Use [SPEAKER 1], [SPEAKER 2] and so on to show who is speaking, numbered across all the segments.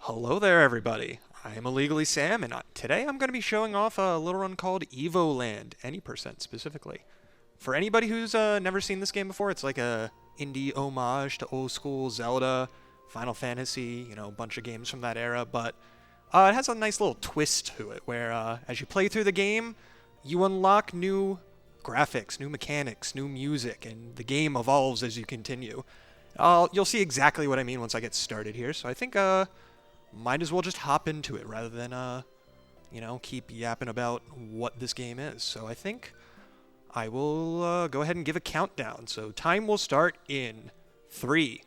[SPEAKER 1] Hello there, everybody. I am IllegallySam, and today I'm going to be showing off a little run called Evoland, any percent specifically. For anybody who's never seen this game before, it's like a indie homage to old school Zelda, Final Fantasy, a bunch of games from that era, but it has a nice little twist to it where as you play through the game, you unlock new graphics, new mechanics, new music, and the game evolves as you continue. You'll see exactly what I mean once I get started here, so I think might as well just hop into it rather than, keep yapping about what this game is. So I think I will go ahead and give a countdown. So time will start in 3,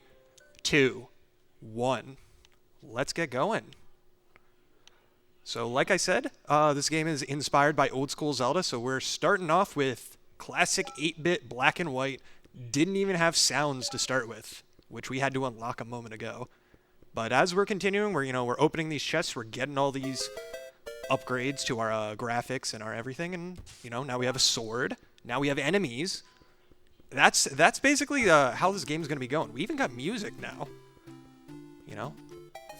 [SPEAKER 1] 2, 1. Let's get going. So like I said, this game is inspired by old school Zelda, so we're starting off with classic 8-bit black and white, didn't even have sounds to start with, which we had to unlock a moment ago. But as we're continuing, we're opening these chests, we're getting all these upgrades to our graphics and our everything, and now we have a sword. Now we have enemies. That's basically how this game's gonna be going. We even got music now.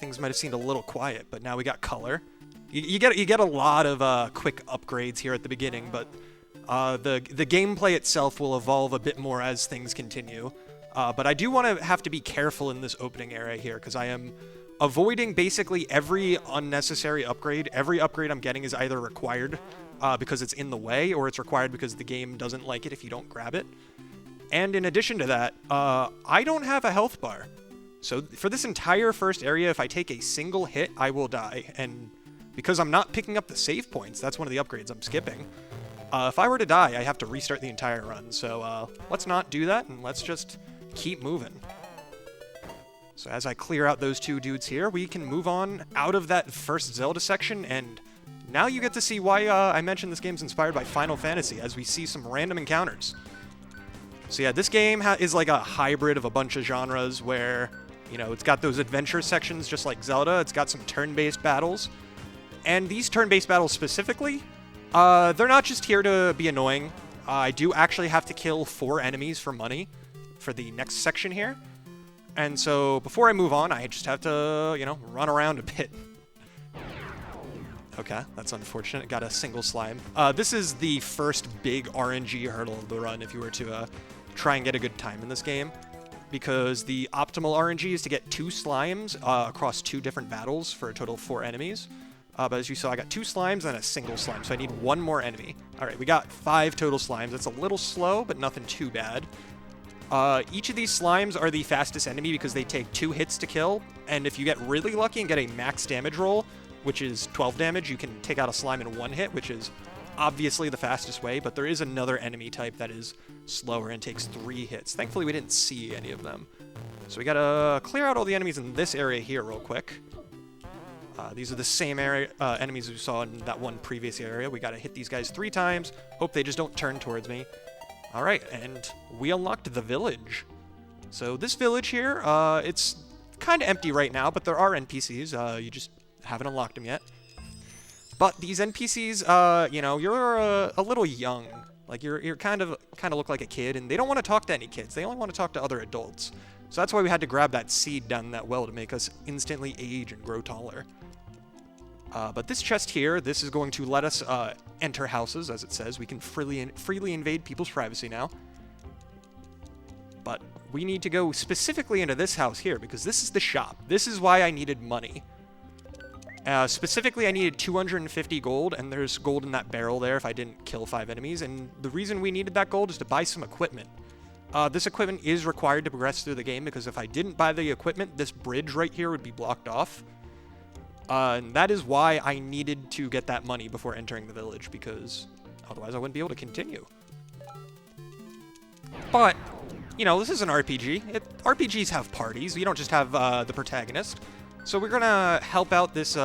[SPEAKER 1] Things might have seemed a little quiet, but now we got color. You get a lot of quick upgrades here at the beginning, but the gameplay itself will evolve a bit more as things continue. But I do want to have to be careful in this opening area here, because I am avoiding basically every unnecessary upgrade. Every upgrade I'm getting is either required because it's in the way, or it's required because the game doesn't like it if you don't grab it. And in addition to that, I don't have a health bar. So for this entire first area, if I take a single hit, I will die. And because I'm not picking up the save points, that's one of the upgrades I'm skipping. If I were to die, I have to restart the entire run. So let's not do that, and let's just keep moving. So as I clear out those two dudes here, we can move on out of that first Zelda section, and now you get to see why I mentioned this game's inspired by Final Fantasy, as we see some random encounters. So yeah, this game is like a hybrid of a bunch of genres where, it's got those adventure sections just like Zelda, it's got some turn-based battles, and these turn-based battles specifically, they're not just here to be annoying. I do actually have to kill 4 enemies for money for the next section here. And so before I move on, I just have to, run around a bit. Okay, that's unfortunate. Got a single slime. This is the first big RNG hurdle of the run if you were to try and get a good time in this game, because the optimal RNG is to get 2 slimes across 2 different battles for a total of 4 enemies. But as you saw, I got 2 slimes and a single slime, so I need 1 more enemy. All right, we got 5 total slimes. That's a little slow, but nothing too bad. Each of these slimes are the fastest enemy because they take 2 hits to kill, and if you get really lucky and get a max damage roll, which is 12 damage, you can take out a slime in 1 hit, which is obviously the fastest way, but there is another enemy type that is slower and takes 3 hits. Thankfully, we didn't see any of them. So we gotta clear out all the enemies in this area here real quick. These are the same enemies we saw in that one previous area. We gotta hit these guys 3 times, hope they just don't turn towards me. Alright, and we unlocked the village. So this village here, it's kind of empty right now, but there are NPCs. You just haven't unlocked them yet. But these NPCs, you're a little young. Like, you're kind of look like a kid, and they don't want to talk to any kids. They only want to talk to other adults. So that's why we had to grab that seed down that well to make us instantly age and grow taller. But this chest here, this is going to let us enter houses, as it says. We can freely invade people's privacy now. But we need to go specifically into this house here, because this is the shop. This is why I needed money. Specifically, I needed 250 gold, and there's gold in that barrel there if I didn't kill 5 enemies. And the reason we needed that gold is to buy some equipment. This equipment is required to progress through the game, because if I didn't buy the equipment, this bridge right here would be blocked off. And that is why I needed to get that money before entering the village, because otherwise I wouldn't be able to continue. But, this is an RPG. RPGs have parties. You don't just have the protagonist. So we're gonna help out this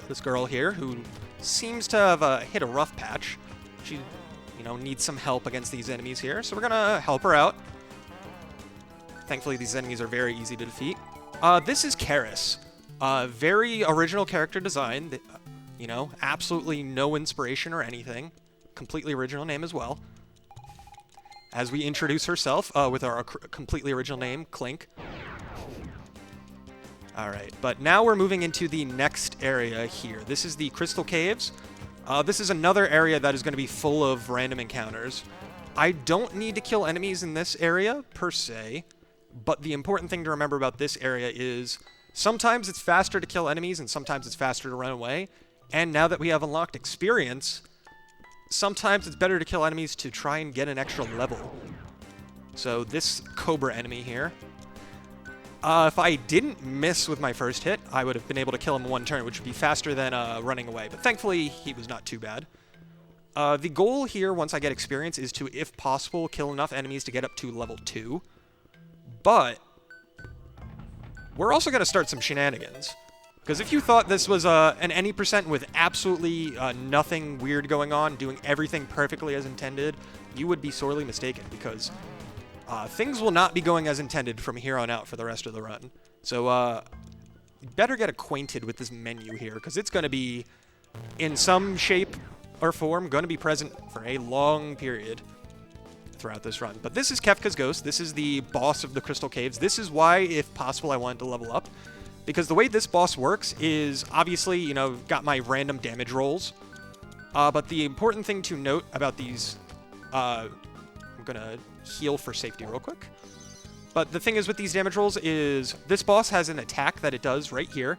[SPEAKER 1] this girl here who seems to have hit a rough patch. She, needs some help against these enemies here. So we're gonna help her out. Thankfully, these enemies are very easy to defeat. This is Karis. Very original character design, absolutely no inspiration or anything. Completely original name as well. As we introduce herself with our completely original name, Clink. All right, but now we're moving into the next area here. This is the Crystal Caves. This is another area that is going to be full of random encounters. I don't need to kill enemies in this area, per se, but the important thing to remember about this area is sometimes it's faster to kill enemies and sometimes it's faster to run away. And now that we have unlocked experience, sometimes it's better to kill enemies to try and get an extra level. So this Cobra enemy here, if I didn't miss with my first hit, I would have been able to kill him in one turn, which would be faster than running away. But thankfully, he was not too bad. The goal here, once I get experience, is to, if possible, kill enough enemies to get up to level 2. But we're also going to start some shenanigans. Because if you thought this was an any percent with absolutely nothing weird going on, doing everything perfectly as intended, you would be sorely mistaken, because things will not be going as intended from here on out for the rest of the run. So you better get acquainted with this menu here, because it's going to be, in some shape or form, going to be present for a long period throughout this run. But this is Kefka's Ghost. This is the boss of the Crystal Caves. This is why, if possible, I wanted to level up. Because the way this boss works is, obviously, you know, got my random damage rolls. But the important thing to note about these, I'm going to heal for safety real quick. But the thing is with these damage rolls is this boss has an attack that it does right here.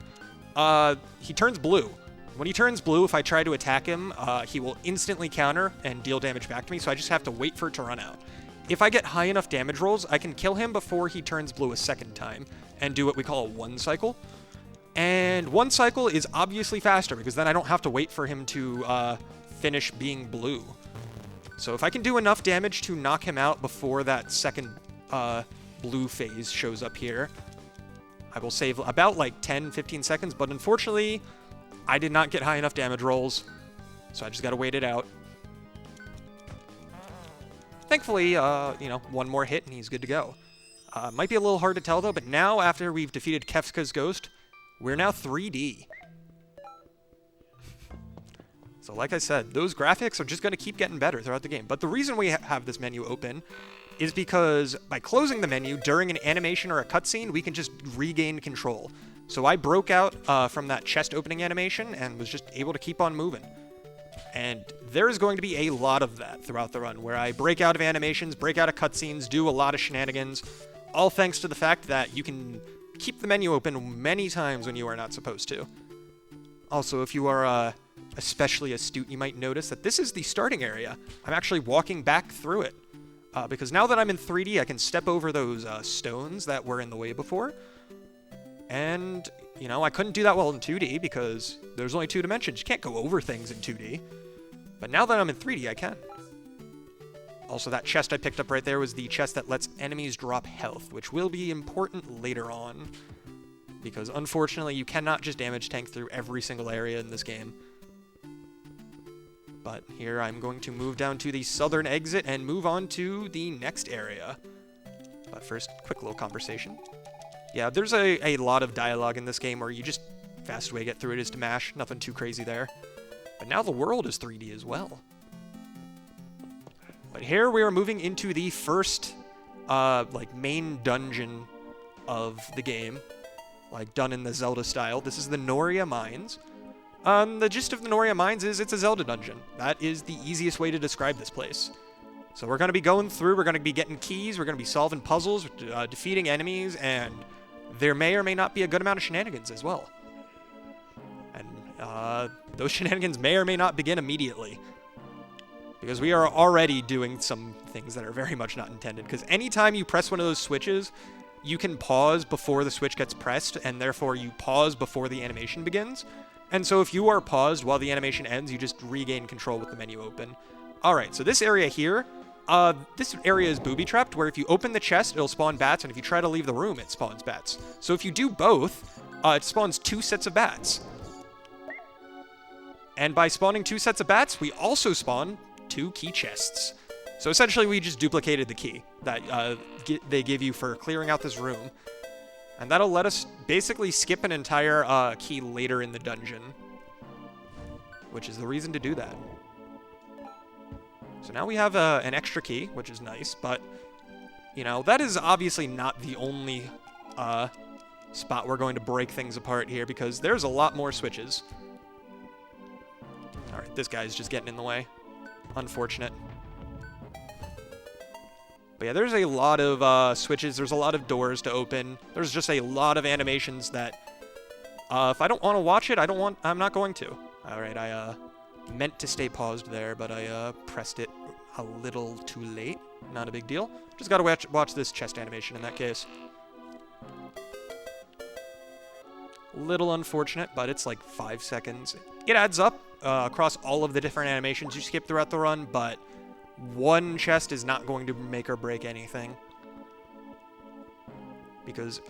[SPEAKER 1] He turns blue. When he turns blue, if I try to attack him, he will instantly counter and deal damage back to me, so I just have to wait for it to run out. If I get high enough damage rolls, I can kill him before he turns blue a second time and do what we call a one cycle. And one cycle is obviously faster because then I don't have to wait for him to finish being blue. So if I can do enough damage to knock him out before that second blue phase shows up here, I will save about like 10-15 seconds, but unfortunately, I did not get high enough damage rolls, so I just gotta wait it out. Thankfully, you know, one more hit and he's good to go. Might be a little hard to tell though, but now after we've defeated Kefka's Ghost, we're now 3D. So like I said, those graphics are just going to keep getting better throughout the game. But the reason we have this menu open is because by closing the menu during an animation or a cutscene, we can just regain control. So I broke out from that chest opening animation and was just able to keep on moving. And there is going to be a lot of that throughout the run, where I break out of animations, break out of cutscenes, do a lot of shenanigans, all thanks to the fact that you can keep the menu open many times when you are not supposed to. Also, if you are especially astute, you might notice that this is the starting area. I'm actually walking back through it, because now that I'm in 3D, I can step over those stones that were in the way before. And, you know, I couldn't do that well in 2D because there's only 2 dimensions. You can't go over things in 2D. But now that I'm in 3D, I can. Also, that chest I picked up right there was the chest that lets enemies drop health, which will be important later on. Because, unfortunately, you cannot just damage tank through every single area in this game. But here I'm going to move down to the southern exit and move on to the next area. But first, quick little conversation. Yeah, there's a lot of dialogue in this game where you just, fast way to get through it is to mash. Nothing too crazy there. But now the world is 3D as well. But here we are moving into the first, like, main dungeon of the game. Like, done in the Zelda style. This is the Noria Mines. The gist of the Noria Mines is it's a Zelda dungeon. That is the easiest way to describe this place. So we're going to be going through, we're going to be getting keys, we're going to be solving puzzles, defeating enemies, and there may or may not be a good amount of shenanigans as well. And those shenanigans may or may not begin immediately. Because we are already doing some things that are very much not intended. Because anytime you press one of those switches, you can pause before the switch gets pressed, and therefore you pause before the animation begins. And so if you are paused while the animation ends, you just regain control with the menu open. Alright, so this area here, this area is booby-trapped, where if you open the chest, it'll spawn bats, and if you try to leave the room, it spawns bats. So if you do both, it spawns 2 sets of bats. And by spawning 2 sets of bats, we also spawn 2 key chests. So essentially, we just duplicated the key that they give you for clearing out this room. And that'll let us basically skip an entire key later in the dungeon. Which is the reason to do that. So now we have an extra key, which is nice, but, you know, that is obviously not the only spot we're going to break things apart here because there's a lot more switches. All right, this guy's just getting in the way. Unfortunate. But yeah, there's a lot of switches. There's a lot of doors to open. There's just a lot of animations that if I don't want to watch it, I'm not going to. All right, I meant to stay paused there, but I pressed it a little too late. Not a big deal. Just got to watch this chest animation in that case. Little unfortunate, but it's like 5 seconds. It adds up across all of the different animations you skip throughout the run, but one chest is not going to make or break anything. Because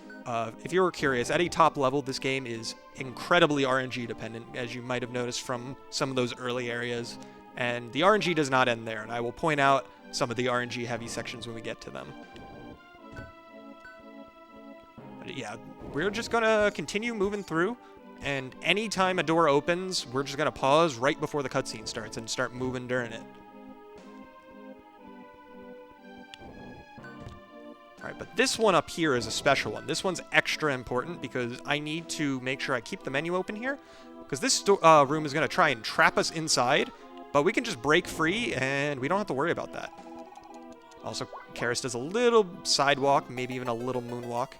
[SPEAKER 1] if you were curious, at a top level, this game is incredibly RNG dependent, as you might have noticed from some of those early areas. And the RNG does not end there, and I will point out some of the RNG heavy sections when we get to them. But yeah, we're just gonna continue moving through, and anytime a door opens, we're just gonna pause right before the cutscene starts and start moving during it. Alright, but this one up here is a special one. This one's extra important because I need to make sure I keep the menu open here, because this room is gonna try and trap us inside, but we can just break free and we don't have to worry about that. Also, Karis does a little sidewalk, maybe even a little moonwalk.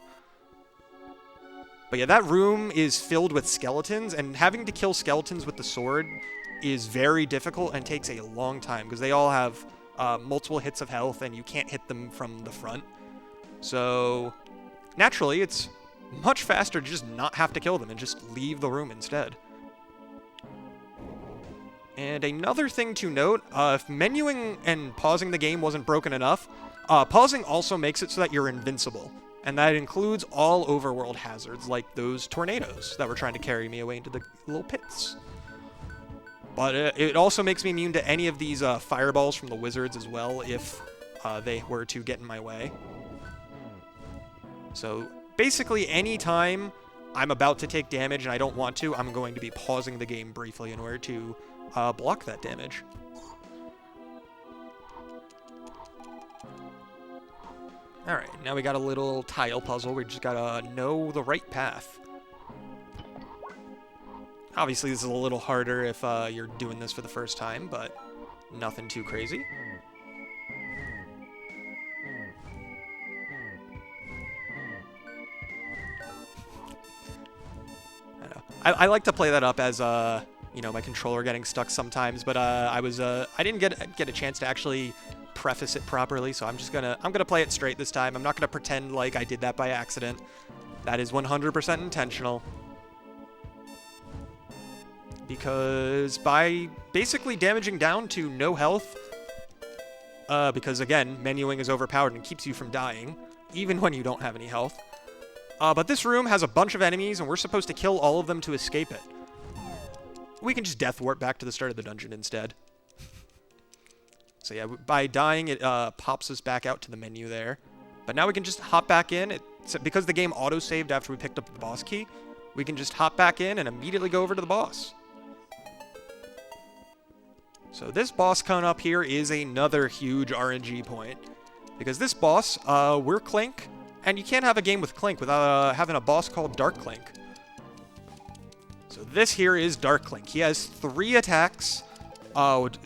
[SPEAKER 1] But yeah, that room is filled with skeletons, and having to kill skeletons with the sword is very difficult and takes a long time, because they all have multiple hits of health, and you can't hit them from the front. So, naturally, it's much faster to just not have to kill them and just leave the room instead. And another thing to note, if menuing and pausing the game wasn't broken enough, pausing also makes it so that you're invincible. And that includes all overworld hazards, like those tornadoes that were trying to carry me away into the little pits. But it also makes me immune to any of these fireballs from the wizards as well, if they were to get in my way. So basically, anytime I'm about to take damage and I don't want to, I'm going to be pausing the game briefly in order to block that damage. Alright, now we got a little tile puzzle. We just gotta know the right path. Obviously, this is a little harder if you're doing this for the first time, but nothing too crazy. I like to play that up as, you know, my controller getting stuck sometimes, but I didn't get a chance to actually preface it properly, so I'm gonna play it straight this time. I'm not gonna pretend like I did that by accident. That is 100% intentional. Because by basically damaging down to no health, because again, menuing is overpowered and keeps you from dying, even when you don't have any health. But this room has a bunch of enemies, and we're supposed to kill all of them to escape it. We can just death warp back to the start of the dungeon instead. So yeah, by dying, it pops us back out to the menu there. But now we can just hop back in. Because the game auto-saved after we picked up the boss key, we can just hop back in and immediately go over to the boss. So this boss coming up here is another huge RNG point. Because this boss, we're Clink, and you can't have a game with Clink without having a boss called Dark Clink. So this here is Dark Clink. He has 3 attacks.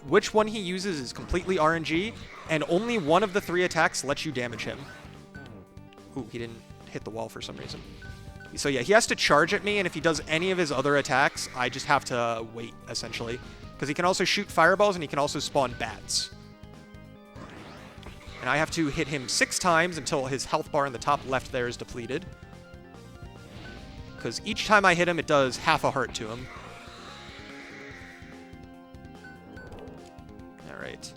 [SPEAKER 1] Which one he uses is completely RNG, and only one of the 3 attacks lets you damage him. Ooh, he didn't hit the wall for some reason. So yeah, he has to charge at me, and if he does any of his other attacks, I just have to wait, essentially. Because he can also shoot fireballs, and he can also spawn bats. And I have to hit him 6 times until his health bar in the top left there is depleted. Because each time I hit him, it does half a heart to him. Alright.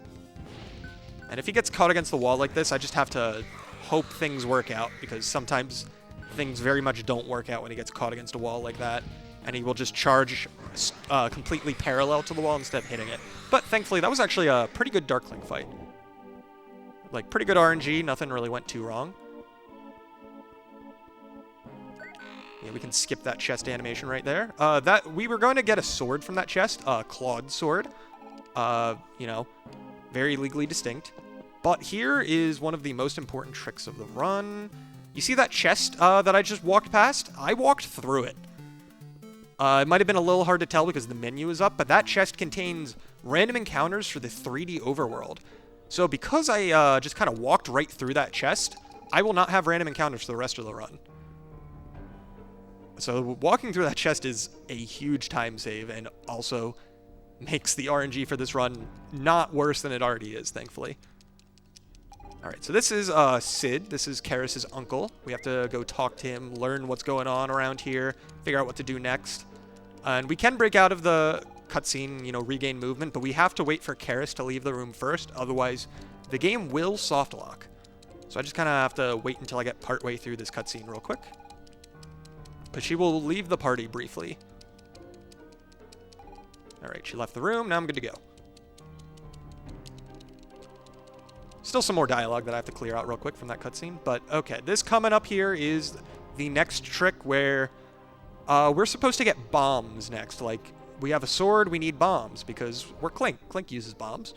[SPEAKER 1] And if he gets caught against the wall like this, I just have to hope things work out, because sometimes things very much don't work out when he gets caught against a wall like that. And he will just charge completely parallel to the wall instead of hitting it. But thankfully, that was actually a pretty good Dark Clink fight. Like, pretty good RNG, nothing really went too wrong. Yeah, we can skip that chest animation right there. We were going to get a sword from that chest, a clawed sword. You know, very legally distinct. But here is one of the most important tricks of the run. You see that chest that I just walked past? I walked through it. It might have been a little hard to tell because the menu is up, but that chest contains random encounters for the 3D overworld. So because I just kind of walked right through that chest, I will not have random encounters for the rest of the run. So walking through that chest is a huge time save and also makes the RNG for this run not worse than it already is, thankfully. Alright, so this is Sid. This is Karis's uncle. We have to go talk to him, learn what's going on around here, figure out what to do next. And we can break out of the cutscene, you know, regain movement, but we have to wait for Karis to leave the room first, otherwise the game will soft lock. So I just kind of have to wait until I get partway through this cutscene real quick. But she will leave the party briefly. Alright, she left the room, now I'm good to go. Still some more dialogue that I have to clear out real quick from that cutscene, but okay, this coming up here is the next trick where we're supposed to get bombs next. Like, we have a sword, we need bombs, because we're Clink. Clink uses bombs.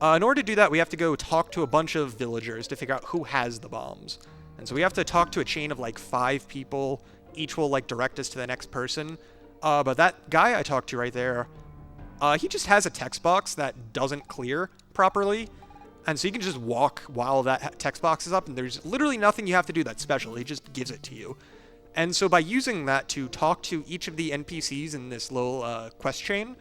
[SPEAKER 1] In order to do that, we have to go talk to a bunch of villagers to figure out who has the bombs. And so we have to talk to a chain of like 5 people. Each will like direct us to the next person. But that guy I talked to right there, he just has a text box that doesn't clear properly. And so you can just walk while that text box is up, and there's literally nothing you have to do that's special. He just gives it to you. And so by using that to talk to each of the NPCs in this little quest chain,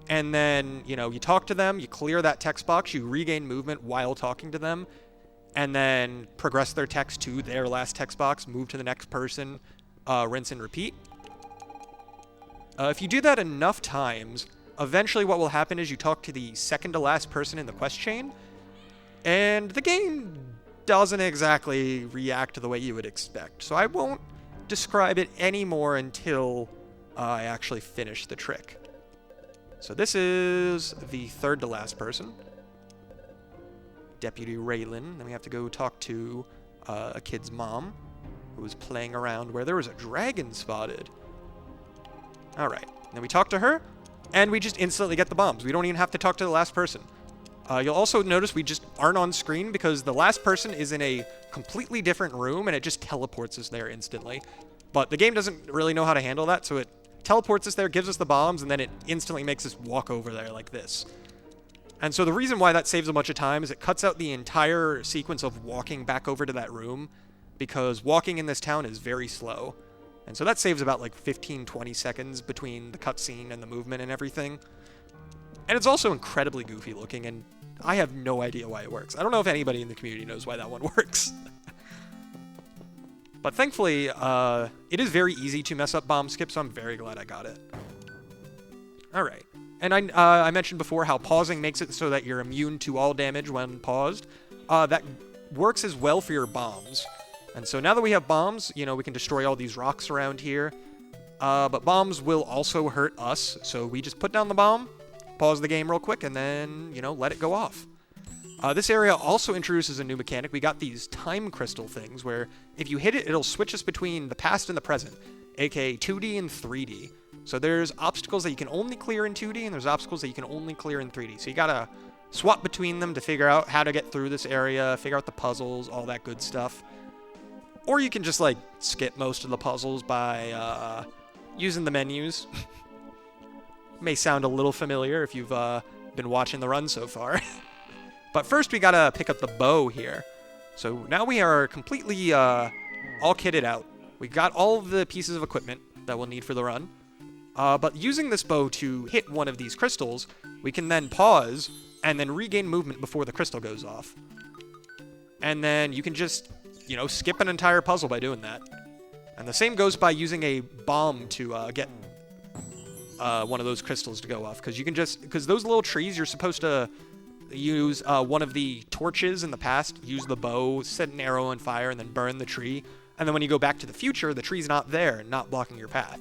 [SPEAKER 1] and then, you know, you talk to them, you clear that text box, you regain movement while talking to them, and then progress their text to their last text box, move to the next person, rinse and repeat. If you do that enough times, eventually what will happen is you talk to the second to last person in the quest chain, and the game doesn't exactly react the way you would expect. So I won't describe it anymore until I actually finish the trick. So this is the third to last person. Deputy Raylan. Then we have to go talk to a kid's mom who was playing around where there was a dragon spotted. Alright. Then we talk to her, and we just instantly get the bombs. We don't even have to talk to the last person. You'll also notice we just aren't on screen because the last person is in a completely different room and it just teleports us there instantly. But the game doesn't really know how to handle that, so it teleports us there, gives us the bombs, and then it instantly makes us walk over there like this. And so the reason why that saves a bunch of time is it cuts out the entire sequence of walking back over to that room, because walking in this town is very slow. And so that saves about like 15-20 seconds between the cutscene and the movement and everything. And it's also incredibly goofy looking, and I have no idea why it works. I don't know if anybody in the community knows why that one works. But thankfully, it is very easy to mess up bomb skip, so I'm very glad I got it. Alright. And I mentioned before how pausing makes it so that you're immune to all damage when paused. That works as well for your bombs. And so now that we have bombs, you know, we can destroy all these rocks around here. But bombs will also hurt us, so we just put down the bomb, pause the game real quick, and then, you know, let it go off. This area also introduces a new mechanic. We got these time crystal things where if you hit it, it'll switch us between the past and the present, aka 2D and 3D. So there's obstacles that you can only clear in 2D, and there's obstacles that you can only clear in 3D. So you gotta swap between them to figure out how to get through this area, figure out the puzzles, all that good stuff. Or you can just, like, skip most of the puzzles by using the menus. May sound a little familiar if you've been watching the run so far. But first we gotta pick up the bow here. So now we are completely all kitted out. We got all of the pieces of equipment that we'll need for the run. But using this bow to hit one of these crystals, we can then pause and then regain movement before the crystal goes off. And then you can just, you know, skip an entire puzzle by doing that. And the same goes by using a bomb to get one of those crystals to go off. Because those little trees, you're supposed to use one of the torches in the past, use the bow, set an arrow on fire, and then burn the tree. And then when you go back to the future, the tree's not there, not blocking your path.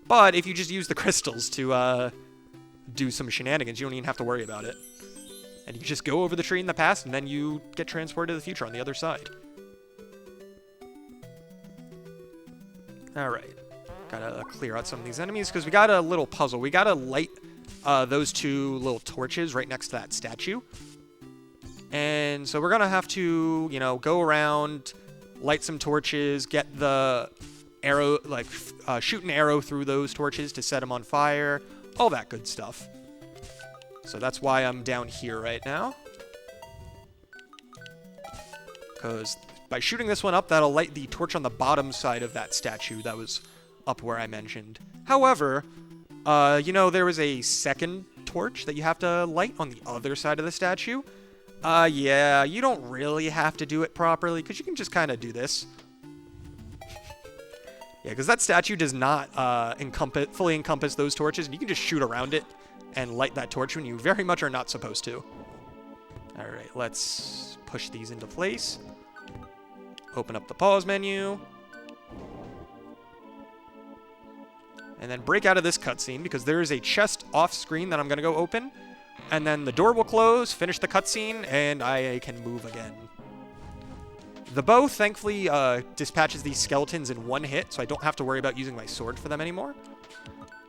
[SPEAKER 1] But if you just use the crystals to do some shenanigans, you don't even have to worry about it. And you just go over the tree in the past, and then you get transported to the future on the other side. Alright. Gotta clear out some of these enemies, because we got a little puzzle. We gotta light those 2 little torches right next to that statue. And so we're gonna have to, you know, go around, light some torches, get the arrow, like shoot an arrow through those torches to set them on fire, all that good stuff. So that's why I'm down here right now. Because by shooting this one up, that'll light the torch on the bottom side of that statue that was up where I mentioned. However, you know, there was a second torch that you have to light on the other side of the statue. Yeah, you don't really have to do it properly, because you can just kind of do this. Yeah, because that statue does not fully encompass those torches, and you can just shoot around it and light that torch when you very much are not supposed to. Alright, let's push these into place. Open up the pause menu. And then break out of this cutscene, because there is a chest off screen that I'm going to go open. And then the door will close, finish the cutscene, and I can move again. The bow, thankfully, dispatches these skeletons in one hit, so I don't have to worry about using my sword for them anymore.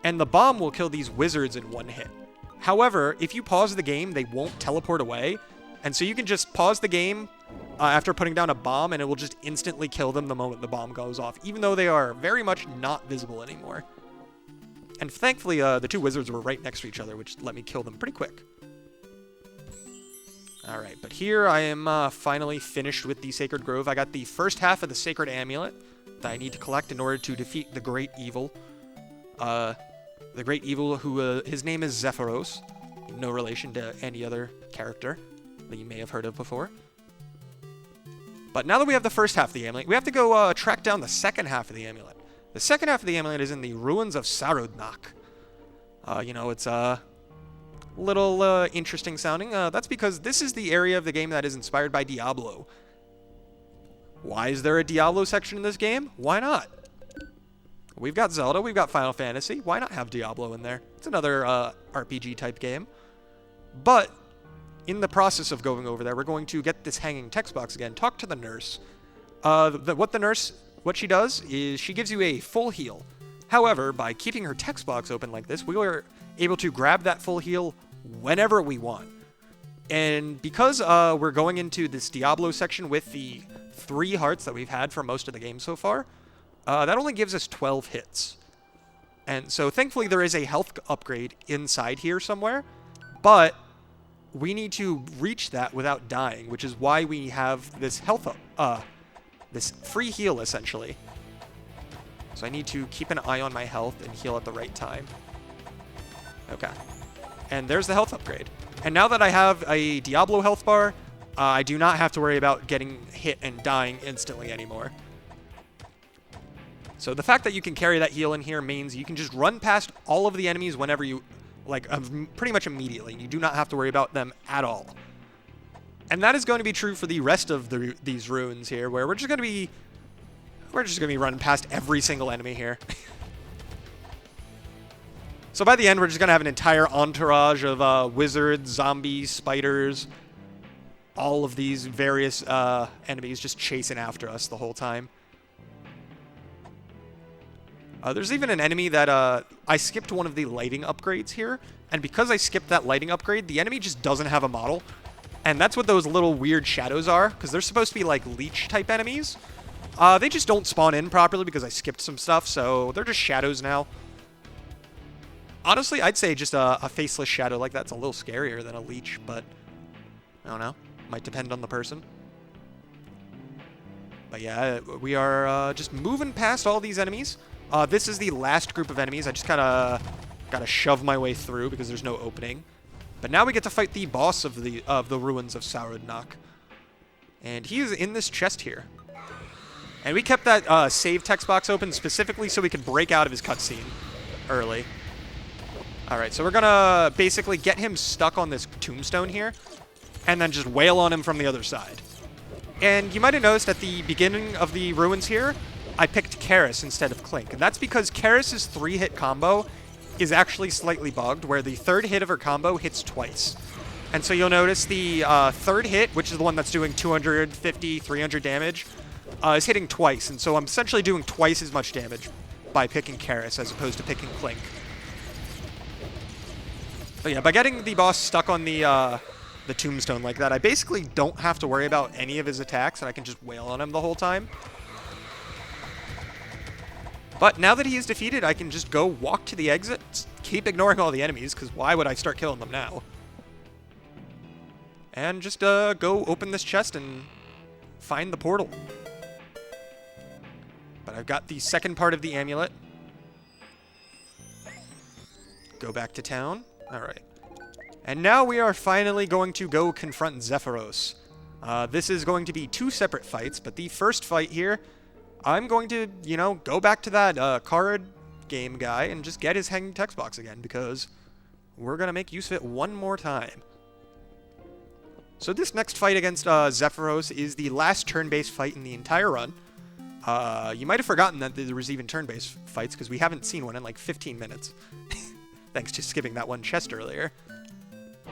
[SPEAKER 1] And the bomb will kill these wizards in one hit. However, if you pause the game, they won't teleport away. And so you can just pause the game after putting down a bomb, and it will just instantly kill them the moment the bomb goes off, even though they are very much not visible anymore. And thankfully, the two wizards were right next to each other, which let me kill them pretty quick. Alright, but here I am finally finished with the Sacred Grove. I got the first half of the Sacred Amulet that I need to collect in order to defeat the Great Evil. The Great Evil, who his name is Zephyros. No relation to any other character that you may have heard of before. But now that we have the first half of the amulet, we have to go track down the second half of the amulet. The second half of the amulet is in the ruins of Sarodnak. You know, it's a little interesting sounding. That's because this is the area of the game that is inspired by Diablo. Why is there a Diablo section in this game? Why not? We've got Zelda, we've got Final Fantasy. Why not have Diablo in there? It's another RPG type game. But in the process of going over there, we're going to get this hanging text box again. Talk to the nurse. What she does is she gives you a full heal. However, by keeping her text box open like this, we are able to grab that full heal whenever we want. And because we're going into this Diablo section with the 3 hearts that we've had for most of the game so far, that only gives us 12 hits. And so thankfully there is a health upgrade inside here somewhere, but we need to reach that without dying, which is why we have this this free heal, essentially. So I need to keep an eye on my health and heal at the right time. Okay. And there's the health upgrade. And now that I have a Diablo health bar, I do not have to worry about getting hit and dying instantly anymore. So the fact that you can carry that heal in here means you can just run past all of the enemies whenever you, like, pretty much immediately. You do not have to worry about them at all. And that is going to be true for the rest of these ruins here, where we're just going to be running past every single enemy here. So by the end, we're just going to have an entire entourage of wizards, zombies, spiders, all of these various enemies just chasing after us the whole time. There's even an enemy that I skipped one of the lighting upgrades here, and because I skipped that lighting upgrade, the enemy just doesn't have a model. And that's what those little weird shadows are, because they're supposed to be like leech-type enemies. They just don't spawn in properly because I skipped some stuff, so they're just shadows now. Honestly, I'd say just a faceless shadow like that's a little scarier than a leech, but I don't know. Might depend on the person. But yeah, we are just moving past all these enemies. This is the last group of enemies. I just kind of gotta shove my way through because there's no opening. But now we get to fight the boss of the ruins of Sarodnak. And he is in this chest here. And we kept that save text box open specifically so we could break out of his cutscene early. Alright, so we're gonna basically get him stuck on this tombstone here, and then just wail on him from the other side. And you might have noticed at the beginning of the ruins here, I picked Karis instead of Clink. And that's because Karis' 3-hit combo is actually slightly bugged, where the 3rd hit of her combo hits twice. And so you'll notice the 3rd hit, which is the one that's doing 250, 300 damage, is hitting twice. And so I'm essentially doing twice as much damage by picking Karis as opposed to picking Clink. But yeah, by getting the boss stuck on the the tombstone like that, I basically don't have to worry about any of his attacks, and I can just wail on him the whole time. But now that he is defeated, I can just go walk to the exit, keep ignoring all the enemies, because why would I start killing them now? And just go open this chest and find the portal. But I've got the second part of the amulet. Go back to town. Alright. And now we are finally going to go confront Zephyros. This is going to be 2 separate fights, but the first fight here, I'm going to, you know, go back to that card game guy and just get his hanging text box again, because we're going to make use of it one more time. So this next fight against Zephyros is the last turn-based fight in the entire run. You might have forgotten that there was even turn-based fights, because we haven't seen one in like 15 minutes. Thanks to skipping that one chest earlier.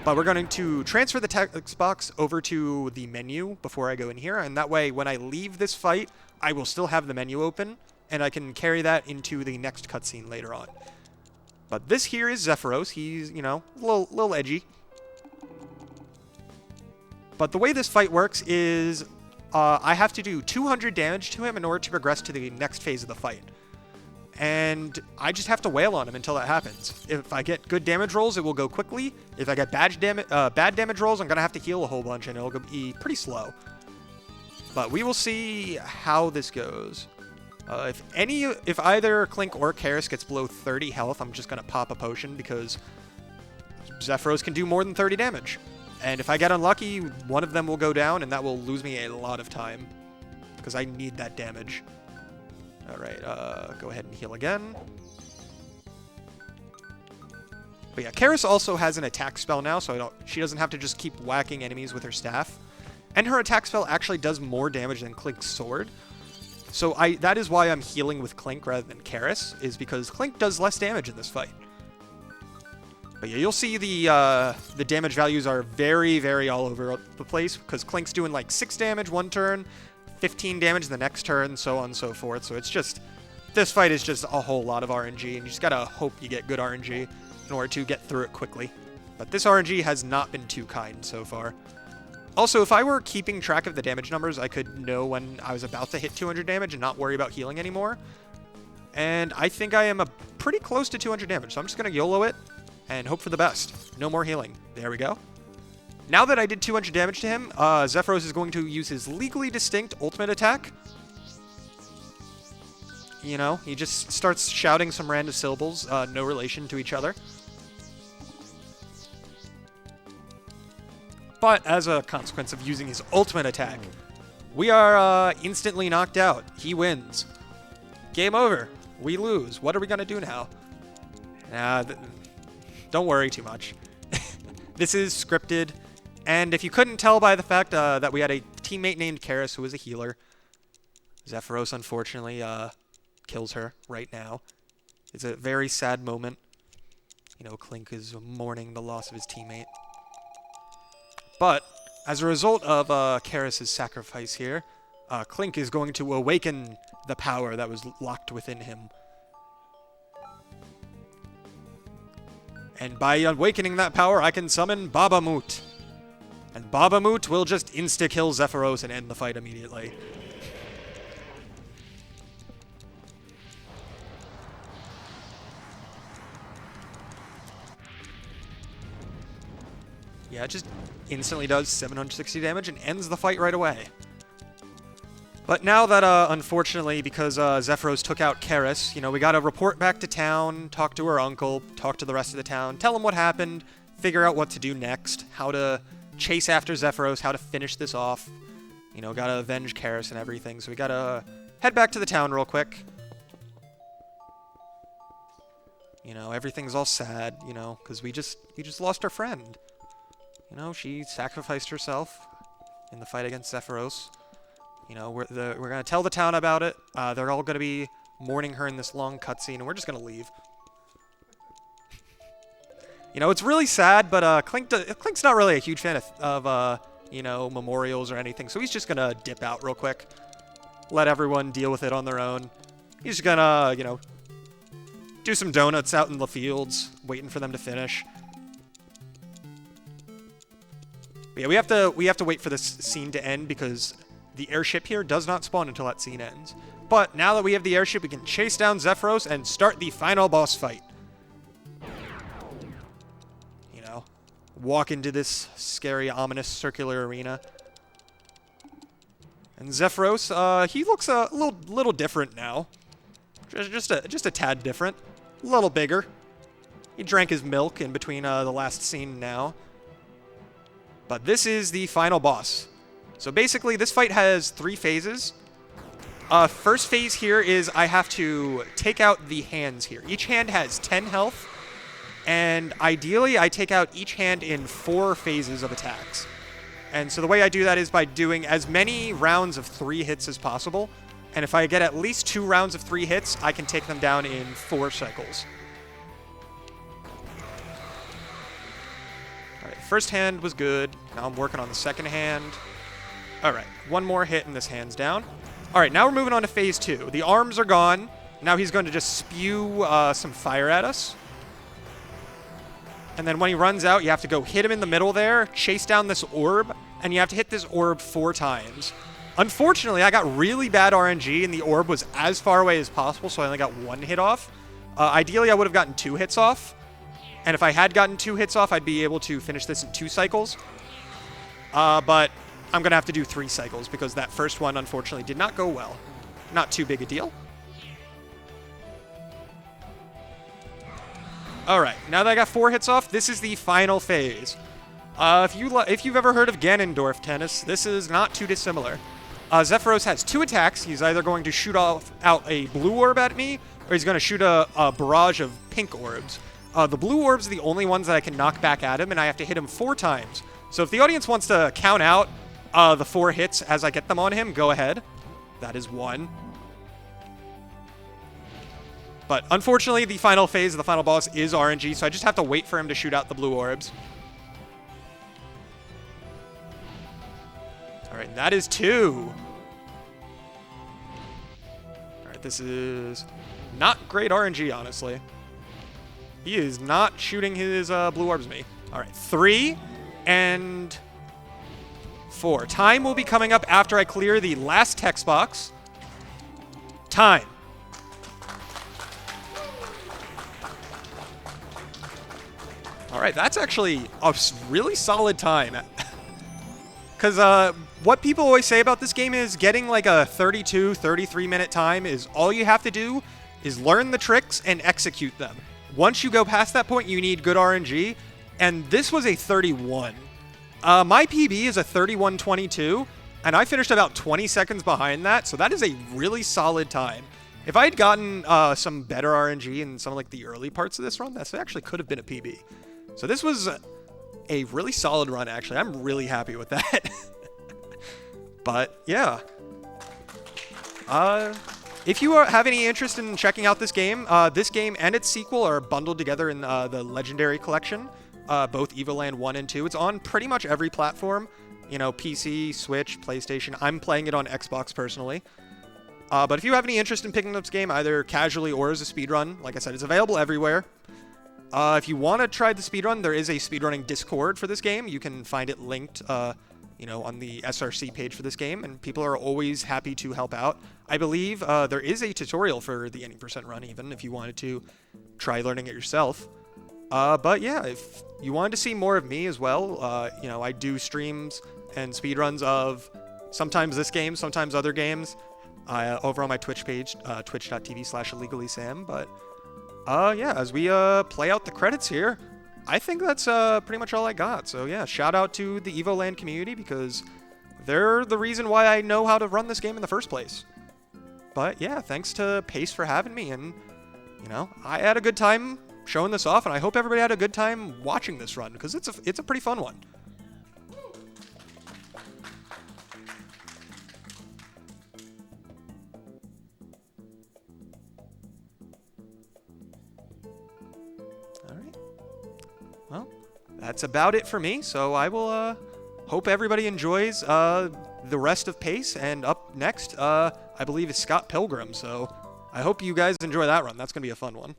[SPEAKER 1] But we're going to transfer the text box over to the menu before I go in here, and that way when I leave this fight, I will still have the menu open, and I can carry that into the next cutscene later on. But this here is Zephyros. He's, you know, a little edgy. But the way this fight works is I have to do 200 damage to him in order to progress to the next phase of the fight. And I just have to wail on him until that happens. If I get good damage rolls, it will go quickly. If I get bad damage rolls, I'm going to have to heal a whole bunch, and it'll be pretty slow. But we will see how this goes. If either Clink or Karis gets below 30 health, I'm just going to pop a potion, because Zephyros can do more than 30 damage. And if I get unlucky, one of them will go down, and that will lose me a lot of time, because I need that damage. Alright, go ahead and heal again. But yeah, Karis also has an attack spell now, so she doesn't have to just keep whacking enemies with her staff. And her attack spell actually does more damage than Clink's sword. So that is why I'm healing with Clink rather than Karis, is because Clink does less damage in this fight. But yeah, you'll see the damage values are very, very all over the place, because Clink's doing like 6 damage one turn, 15 damage the next turn, so on and so forth. So it's just, this fight is just a whole lot of RNG, and you just gotta hope you get good RNG in order to get through it quickly. But this RNG has not been too kind so far. Also, if I were keeping track of the damage numbers, I could know when I was about to hit 200 damage and not worry about healing anymore. And I think I am pretty close to 200 damage, so I'm just gonna YOLO it and hope for the best. No more healing. There we go. Now that I did 200 damage to him, Zephyros is going to use his legally distinct ultimate attack. You know, he just starts shouting some random syllables, no relation to each other. But as a consequence of using his ultimate attack, we are instantly knocked out. He wins. Game over. We lose. What are we going to do now? Don't worry too much. This is scripted. And if you couldn't tell by the fact that we had a teammate named Karis who was a healer, Zephyros unfortunately kills her right now. It's a very sad moment. You know, Clink is mourning the loss of his teammate. But as a result of Karis' sacrifice here, Clink is going to awaken the power that was locked within him. And by awakening that power, I can summon Babamoot. And Babamoot will just insta-kill Zephyros and end the fight immediately. Yeah, it just instantly does 760 damage and ends the fight right away. But now that, unfortunately, because Zephyros took out Karis, you know, we gotta report back to town, talk to her uncle, talk to the rest of the town, tell him what happened, figure out what to do next, how to chase after Zephyros, how to finish this off. You know, gotta avenge Karis and everything, so we gotta head back to the town real quick. You know, everything's all sad, you know, because we just lost our friend. You know, she sacrificed herself in the fight against Zephyros. You know, we're gonna tell the town about it. They're all gonna be mourning her in this long cutscene, and we're just gonna leave. You know, it's really sad, but Clink's not really a huge fan of you know, memorials or anything, so he's just gonna dip out real quick, let everyone deal with it on their own. He's just gonna, you know, do some donuts out in the fields, waiting for them to finish. But yeah, we have to wait for this scene to end because the airship here does not spawn until that scene ends. But now that we have the airship, we can chase down Zephyros and start the final boss fight. You know, walk into this scary, ominous circular arena. And Zephyros, he looks a little different now. Just a tad different. A little bigger. He drank his milk in between the last scene now. But this is the final boss. So basically, this fight has 3 phases. First phase here is I have to take out the hands here. Each hand has 10 health. And ideally, I take out each hand in 4 phases of attacks. And so the way I do that is by doing as many rounds of 3 hits as possible. And if I get at least 2 rounds of 3 hits, I can take them down in 4 cycles. Alright, first hand was good. Now I'm working on the second hand. Alright, 1 more hit and this hand's down. Alright, now we're moving on to phase 2. The arms are gone. Now he's going to just spew some fire at us. And then when he runs out, you have to go hit him in the middle there, chase down this orb, and you have to hit this orb 4 times. Unfortunately, I got really bad RNG, and the orb was as far away as possible, so I only got 1 hit off. Ideally, I would have gotten 2 hits off. And if I had gotten 2 hits off, I'd be able to finish this in 2 cycles. But I'm going to have to do 3 cycles, because that first one, unfortunately, did not go well. Not too big a deal. Alright, now that I got 4 hits off, this is the final phase. If you've ever heard of Ganondorf tennis, this is not too dissimilar. Zephyros has 2 attacks. He's either going to shoot out a blue orb at me, or he's going to shoot a barrage of pink orbs. The blue orbs are the only ones that I can knock back at him, and I have to hit him 4 times. So if the audience wants to count out the 4 hits as I get them on him, go ahead. That is 1. But unfortunately, the final phase of the final boss is RNG, so I just have to wait for him to shoot out the blue orbs. Alright, that is 2. Alright, this is not great RNG, honestly. He is not shooting his blue orbs at me. Alright, 3 and 4. Time will be coming up after I clear the last text box. Time. Alright, that's actually a really solid time. Because what people always say about this game is getting like a 32, 33 minute time is all you have to do is learn the tricks and execute them. Once you go past that point, you need good RNG, and this was a 31. My PB is a 31:22, and I finished about 20 seconds behind that, so that is a really solid time. If I had gotten some better RNG in some of like the early parts of this run, that actually could have been a PB. So this was a really solid run, actually. I'm really happy with that. But, yeah. If you have any interest in checking out this game and its sequel are bundled together in the Legendary Collection, both Evoland 1 and 2. It's on pretty much every platform, you know, PC, Switch, PlayStation. I'm playing it on Xbox personally. But if you have any interest in picking up this game, either casually or as a speedrun, like I said, it's available everywhere. If you want to try the speedrun, there is a speedrunning Discord for this game. You can find it linked, you know, on the SRC page for this game, and people are always happy to help out. I believe there is a tutorial for the any % run, even, if you wanted to try learning it yourself. But yeah, if you wanted to see more of me as well, you know, I do streams and speedruns of sometimes this game, sometimes other games, over on my Twitch page, twitch.tv/IllegallySam, but yeah, as we play out the credits here, I think that's pretty much all I got. So yeah, shout out to the Evoland community, because they're the reason why I know how to run this game in the first place. But yeah, thanks to Pace for having me, and you know, I had a good time showing this off, and I hope everybody had a good time watching this run, because it's a pretty fun one. Well, that's about it for me, so I will hope everybody enjoys the rest of Pace, and up next, I believe, is Scott Pilgrim, so I hope you guys enjoy that run. That's going to be a fun one.